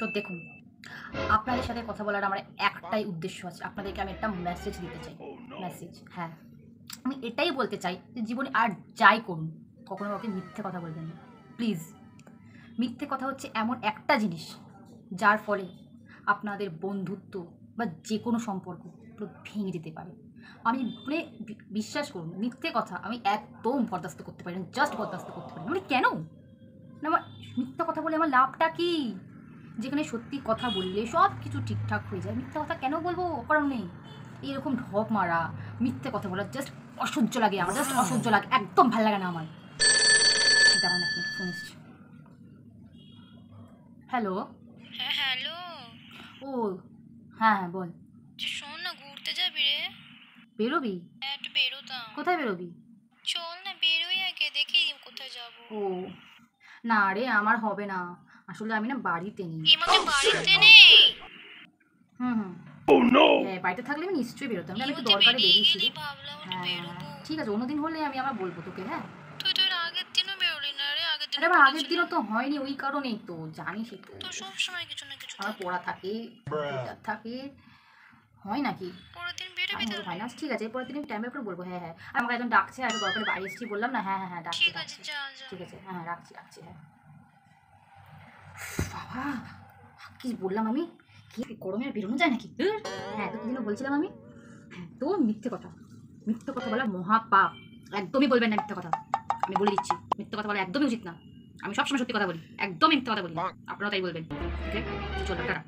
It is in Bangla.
তো দেখুন, আপনাদের সাথে কথা বলার আমার একটাই উদ্দেশ্য আছে। আপনাদেরকে আমি একটা মেসেজ দিতে চাই। মেসেজ, হ্যাঁ। আমি এটাই বলতে চাই যে জীবনে আর যাই করুন, কখনো কাউকে মিথ্যে কথা বলবেন না। প্লিজ। মিথ্যে কথা হচ্ছে এমন একটা জিনিস, যার ফলে আপনাদের বন্ধুত্ব বা যে কোনো সম্পর্ক পুরো ভেঙে যেতে পারে। আমি মানে বিশ্বাস করুন, মিথ্যে কথা আমি একদম বরদাস্ত করতে পারি না, জাস্ট বরদাস্ত করতে পারি না। মানে কেন? না, আমার মিথ্যা কথা বলে আমার লাভটা কি? যেখানে সত্যি কথা বললে সব কিছু ঠিকঠাক হয়ে যায়, মিথ্যা কথা কেন বলবো কারণে? এরকম ঢপ মারা মিথ্যে কথা বলা জাস্ট অসহ্য লাগে আমার, জাস্ট অসহ্য লাগে, একদম ভালো লাগে না আমার। দাঁড়ান এক মিনিট, ফোন এসছে। হ্যালো। হ্যাঁ, হ্যালো। ও হ্যাঁ হ্যাঁ, বল। যে শোন না, ঘুরতে যাবি রে? বেরোবি? হ্যাঁ, একটু বেরোতাম। কোথায় বেরোবি? চল না, বেরোই আগে, দেখি কোথায় যাব। ও না রে, আমার হবে না, আসলে আমি না বাড়িতে নেই। এই মধ্যে বাড়িতে নেই? হুম হুম। হ্যাঁ, বাড়িতে থাকলে আমি নিশ্চয়ই বেরোতাম, আমি এই একটু মধ্যে দরকারে বেরিয়ে বেরিয়েছি। গেলি, ভাবলাম একটু হ্যাঁ বেরোবো। ঠিক আছে, অন্যদিন হলে আমি আবার বলবো তোকে। হ্যাঁ, তুই তো এর আগের দিনও বেরোলি না রে, আগের আরে দিনও আমার আগের বলেছিলি। দিনও তো হয়নি, ওই কারণেই তো জানিসই তো। তো সব সময় কিছু না কিছু আমার থাকে। পড়া থাকে, কম্পিউটার থাকে, হয় নাকি? পরের দিন বেরোবি আমি তাহলে? হয় না, ঠিক আছে, পরের দিন টাইমের উপর বলবো। হ্যাঁ হ্যাঁ, আর আমাকে একজন ডাকছে, আর দরকারে বাইরে এসেছি বললাম না। হ্যাঁ হ্যাঁ হ্যাঁ, ডাকছে ঠিক আছে, ডাকছে। যা যা। ঠিক আছে, হ্যাঁ হ্যাঁ, রাখছি রাখছি। হ্যাঁ বাবা, কি বললাম আমি? কি গরমে আর বেরোনো যায় নাকি? হ্যাঁ, এতদিনও বলছিলাম আমি, তো মিথ্যে কথা, মিথ্যে কথা বলা মহাপাপ। একদমই বলবেন না মিথ্যে কথা, আমি বলে দিচ্ছি। মিথ্যে কথা বলা একদমই উচিত না। আমি সবসময় সত্যি কথা বলি, একদমই মিথ্যে কথা বলি না। আপনারাও তাই বলবেন। ওকে, চলো টাটা।